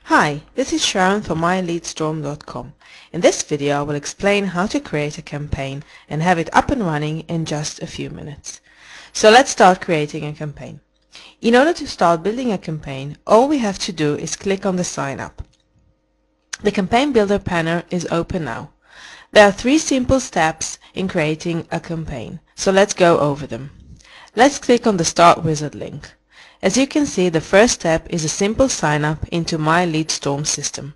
Hi, this is Sharon from myleadstorm.com. In this video I will explain how to create a campaign and have it up and running in just a few minutes. So let's start creating a campaign. In order to start building a campaign, all we have to do is click on the sign up. The campaign builder panel is open now. There are 3 simple steps in creating a campaign, so let's go over them. Let's click on the Start Wizard link. As you can see, the first step is a simple sign up into my LeadStorm system.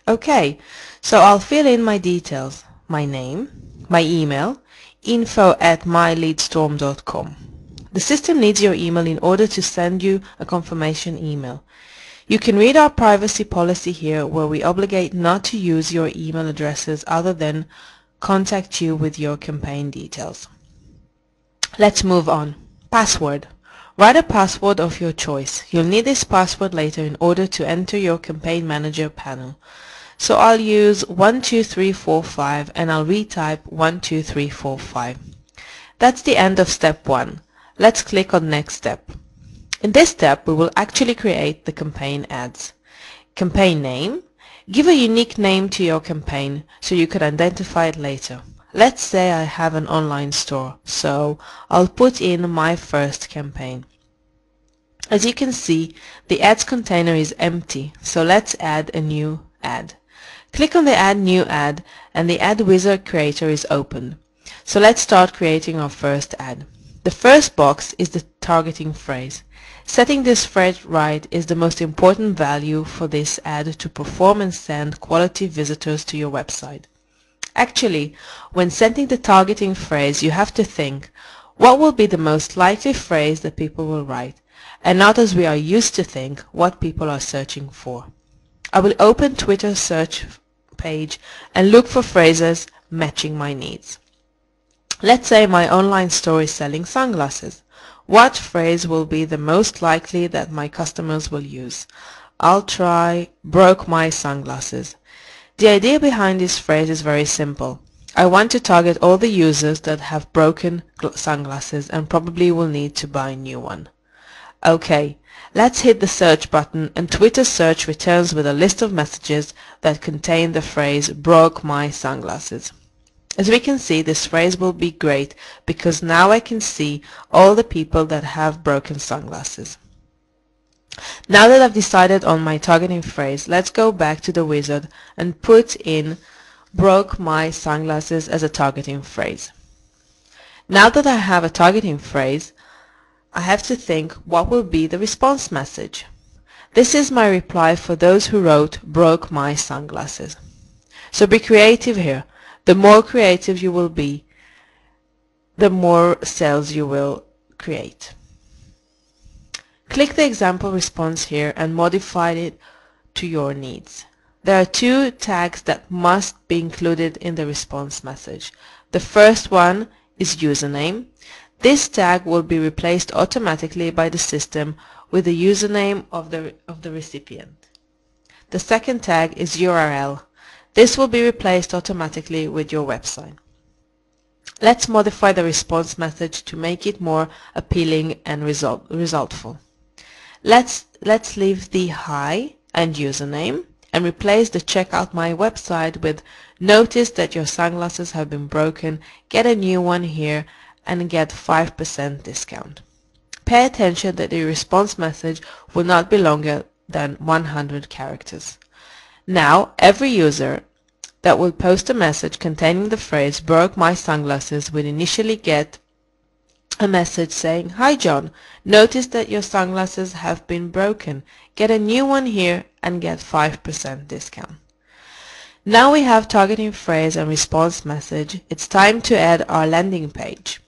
Okay, so I'll fill in my details, my name, my email, info@myleadstorm.com. The system needs your email in order to send you a confirmation email. You can read our privacy policy here, where we obligate not to use your email addresses other than contact you with your campaign details. Let's move on. Password. Write a password of your choice. You'll need this password later in order to enter your campaign manager panel. So I'll use 12345 and I'll retype 12345. That's the end of step 1. Let's click on next step. In this step we will actually create the campaign ads. Campaign name. Give a unique name to your campaign so you can identify it later. Let's say I have an online store, so I'll put in my first campaign. As you can see, the ads container is empty, so let's add a new ad. Click on the Add New Ad and the Ad Wizard Creator is opened. So let's start creating our first ad. The first box is the targeting phrase. Setting this phrase right is the most important value for this ad to perform and send quality visitors to your website. Actually, when setting the targeting phrase, you have to think, what will be the most likely phrase that people will write, and not as we are used to think, what people are searching for. I will open Twitter search page and look for phrases matching my needs. Let's say my online store is selling sunglasses. What phrase will be the most likely that my customers will use? I'll try broke my sunglasses. The idea behind this phrase is very simple. I want to target all the users that have broken sunglasses and probably will need to buy a new one. Okay, let's hit the search button and Twitter search returns with a list of messages that contain the phrase broke my sunglasses. As we can see, this phrase will be great because now I can see all the people that have broken sunglasses. Now that I've decided on my targeting phrase, let's go back to the wizard and put in broke my sunglasses as a targeting phrase. Now that I have a targeting phrase, I have to think what will be the response message. This is my reply for those who wrote broke my sunglasses. So be creative here. The more creative you will be, the more sales you will create. Click the example response here and modify it to your needs. There are 2 tags that must be included in the response message. The first one is username. This tag will be replaced automatically by the system with the username of the recipient. The second tag is URL. This will be replaced automatically with your website. Let's modify the response message to make it more appealing and resultful. Let's leave the hi and username and replace the check out my website with notice that your sunglasses have been broken, get a new one here and get 5% discount. Pay attention that the response message will not be longer than 100 characters. Now every user that will post a message containing the phrase broke my sunglasses will initially get a message saying, "Hi John, notice that your sunglasses have been broken. Get a new one here and get 5% discount." Now we have targeting phrase and response message. It's time to add our landing page.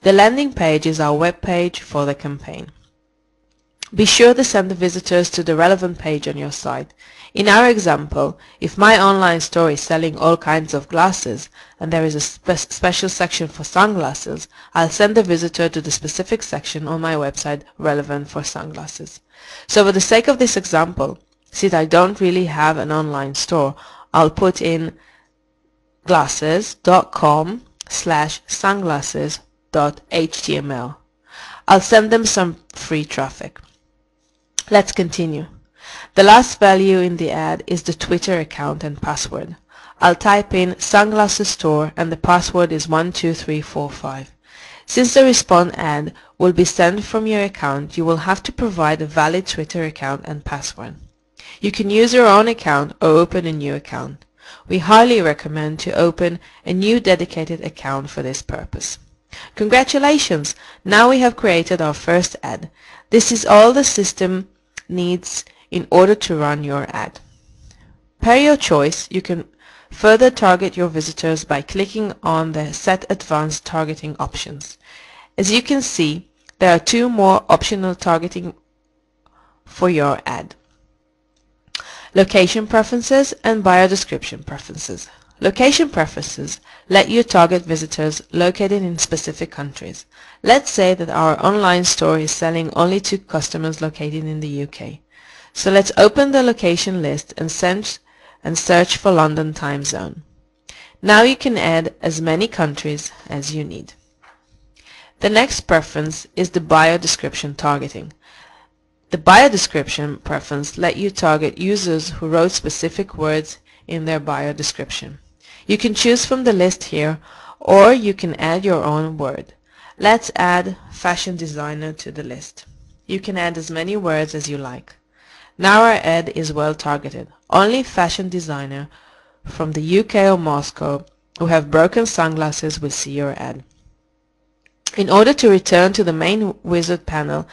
The landing page is our web page for the campaign. Be sure to send the visitors to the relevant page on your site. In our example, if my online store is selling all kinds of glasses and there is a special section for sunglasses, I'll send the visitor to the specific section on my website relevant for sunglasses. So for the sake of this example, since I don't really have an online store, I'll put in glasses.com/sunglasses.html. I'll send them some free traffic. Let's continue. The last value in the ad is the Twitter account and password. I'll type in sunglasses store and the password is 12345. Since the response ad will be sent from your account, you will have to provide a valid Twitter account and password. You can use your own account or open a new account. We highly recommend to open a new dedicated account for this purpose. Congratulations! Now we have created our first ad. This is all the system needs in order to run your ad. Per your choice, you can further target your visitors by clicking on the Set Advanced Targeting options. As you can see, there are two more optional targeting for your ad: Location Preferences and Bio Description Preferences. Location Preferences let you target visitors located in specific countries. Let's say that our online store is selling only to customers located in the UK. So let's open the location list and search for London time zone. Now you can add as many countries as you need. The next preference is the Bio Description Targeting. The bio description preference lets you target users who wrote specific words in their bio description. You can choose from the list here, or you can add your own word. Let's add fashion designer to the list. You can add as many words as you like. Now our ad is well targeted. Only fashion designer from the UK or Moscow who have broken sunglasses will see your ad. In order to return to the main wizard panel,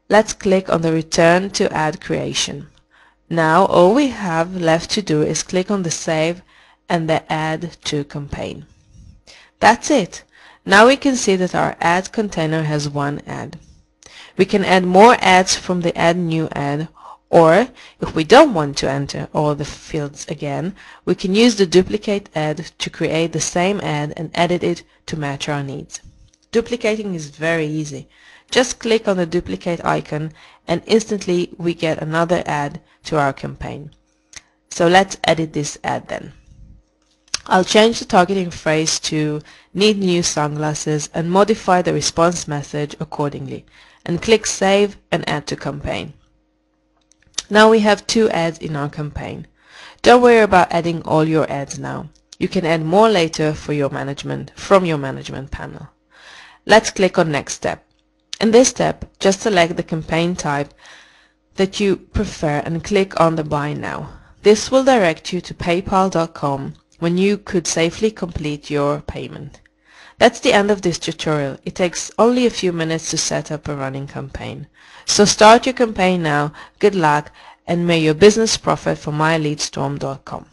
let's click on the Return to Ad Creation. Now all we have left to do is click on the Save and the Add to Campaign. That's it. Now we can see that our ad container has one ad. We can add more ads from the Add New Ad, or if we don't want to enter all the fields again, we can use the Duplicate Ad to create the same ad and edit it to match our needs. Duplicating is very easy. Just click on the duplicate icon and instantly we get another ad to our campaign. So let's edit this ad then. I'll change the targeting phrase to "Need new sunglasses" and modify the response message accordingly, and click Save and Add to Campaign. Now we have two ads in our campaign. Don't worry about adding all your ads now. You can add more later from your management panel. Let's click on Next Step. In this step, just select the campaign type that you prefer and click on the Buy Now. This will direct you to paypal.com when you could safely complete your payment. That's the end of this tutorial. It takes only a few minutes to set up a running campaign. So start your campaign now. Good luck, and may your business profit from myleadstorm.com.